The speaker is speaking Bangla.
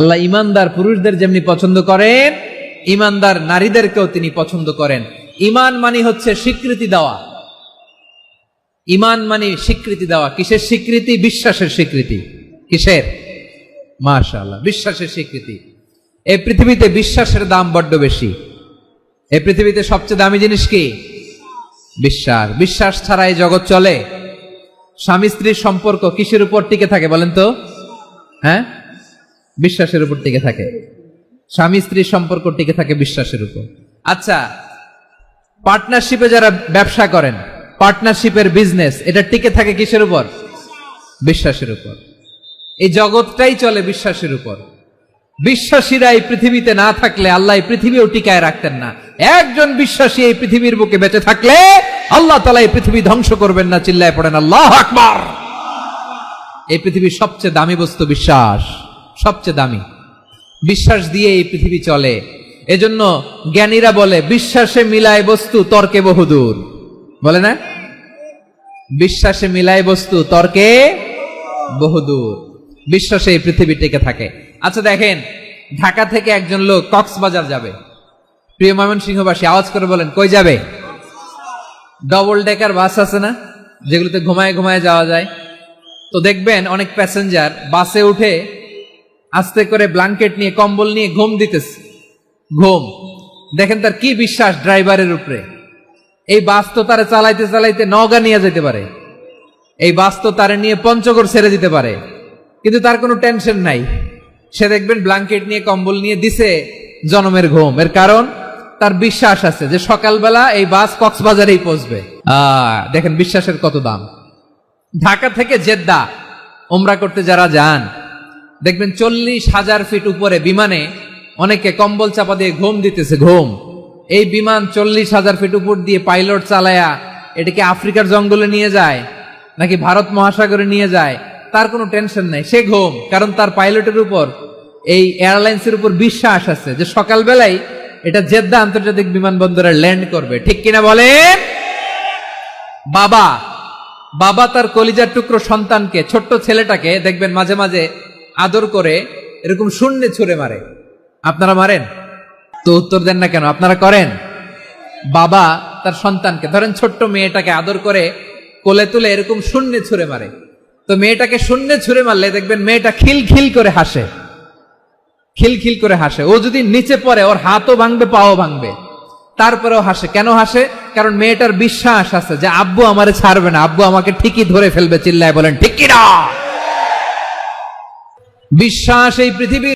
আল্লাহ ইমানদার পুরুষদের যেমনি পছন্দ করেন, ইমানদার নারীদেরকেও তিনি পছন্দ করেন। ইমান মানে হচ্ছে স্বীকৃতি দেওয়া। ইমান মানে স্বীকৃতি দেওয়া। কিসের স্বীকৃতি? বিশ্বাসের স্বীকৃতি। কিসের? মাশাআল্লাহ, বিশ্বাসের স্বীকৃতি। এই পৃথিবীতে বিশ্বাসের দাম বড্ড বেশি। এই পৃথিবীতে সবচেয়ে দামি জিনিস কি? বিশ্বাস। বিশ্বাস ছাড়া এই জগৎ চলে? স্বামী স্ত্রীর সম্পর্ক কিসের উপর টিকে থাকে বলেন তো? হ্যাঁ, বিশ্বাসের উপর টিকে থাকে। স্বামী স্ত্রীর সম্পর্ক টিকে থাকে বিশ্বাসের উপর। আচ্ছা, পার্টনারশিপে যারা ব্যবসা করেন, পার্টনারশিপের বিজনেস, এটা টিকে থাকে কিসের উপর? বিশ্বাসের উপর। এই জগৎটাই চলে বিশ্বাসের উপর। বিশ্বাসীরা এই পৃথিবীতে না থাকলে আল্লাহ এই পৃথিবীও টিকায় রাখতেন না। একজন বিশ্বাসী এই পৃথিবীর বুকে বেঁচে থাকলে আল্লাহ তাআলা এই পৃথিবী ধ্বংস করবেন না। চিল্লায় পড়েন আল্লাহু আকবার। এই পৃথিবীর সবচেয়ে দামি বস্তু বিশ্বাস, সবচেয়ে দামি। বিশ্বাস দিয়ে এই পৃথিবী চলে। এজন্য জ্ঞানীরা বলে, বিশ্বাসে মিলায় বস্তু তর্কে বহুদূর। বলে না? বিশ্বাসে মিলায় বস্তু তর্কে বহুদূর। বিশ্বাসে এই পৃথিবী টিকে থাকে। আচ্ছা দেখেন, ঢাকা থেকে একজন লোক কক্সবাজার যাবে। প্রিয় ময়মনসিংহবাসী, আওয়াজ করে বলেন, কই যাবে? ডবল ডেকার বাস আছে না, যেগুলোতে ঘুমায় ঘুমায় যাওয়া যায়। তো দেখবেন অনেক প্যাসেঞ্জার বাসে উঠে আস্তে করে ব্ল্যাঙ্কেট নিয়ে, কম্বল নিয়ে ঘুম দিতেছে। ঘুম দেখেন তার কি বিশ্বাস ড্রাইভারের উপরে। এই বাস তো তারে চালাইতে চালাইতে নওগাঁ নিয়ে যেতে পারে, এই বাস তো তারে নিয়ে পঞ্চগড় ছেড়ে দিতে পারে, কিন্তু তার কোনো টেনশন নাই। সে দেখবেন ব্ল্যাঙ্কেট নিয়ে, কম্বল নিয়ে দিছে জনমের ঘুম। এর কারণ তার বিশ্বাস আছে যে সকালবেলা এই বাস কক্সবাজারেই পৌঁছবে। দেখেন বিশ্বাসের কত দাম। ঢাকা থেকে জেদ্দা উমরা করতে যারা যান, দেখবেন 40,000 ফিট উপরে বিমানে অনেকে কম্বল চাপা দিয়ে ঘুম দিতেছে। ঘুম। এই বিমান 40,000 ফিট উপর দিয়ে পাইলট চালায়া এটাকে আফ্রিকার জঙ্গলে নিয়ে যায় নাকি ভারত মহাসাগরে নিয়ে যায়, তার কোনো টেনশন নাই। সে ঘুম, কারণ তার পাইলটের উপর, এই এয়ারলাইন্সের উপর বিশ্বাস আছে যে সকালবেলায় এটা জেদ্দা আন্তর্জাতিক বিমানবন্দরে ল্যান্ড করবে। ঠিক কিনা বলেন? বাবা তার কলিজার টুকরো সন্তানকে, ছোট্ট ছেলেটাকে দেখবেন মাঝে মাঝে আদর করে এরকম শূন্যে ছুঁড়ে মারে। আপনারা মারেন তো? উত্তর দেন না কেন? আপনারা করেন? বাবা তার সন্তানকে, ধরেন ছোট্ট মেয়েটাকে আদর করে কোলে তুলে এরকম শূন্যে ছুঁড়ে মারে। তো মেয়েটাকে শূন্যে ছুঁড়ে মারলে দেখবেন মেয়েটা খিলখিল করে হাসে, খিলখিল করে হাসে। ও যদি নিচে পড়ে ওর হাতও ভাঙবে, পাও ভাঙবে, তারপরেও হাসে। কেন হাসে? কারণ মেয়েটার বিশ্বাস আছে যে আব্বু আমারে ছাড়বে না, আব্বু আমাকে ঠিকই ধরে ফেলবে। চিল্লায় বলেন ঠিক কিনা? বিশ্বাস এই পৃথিবীর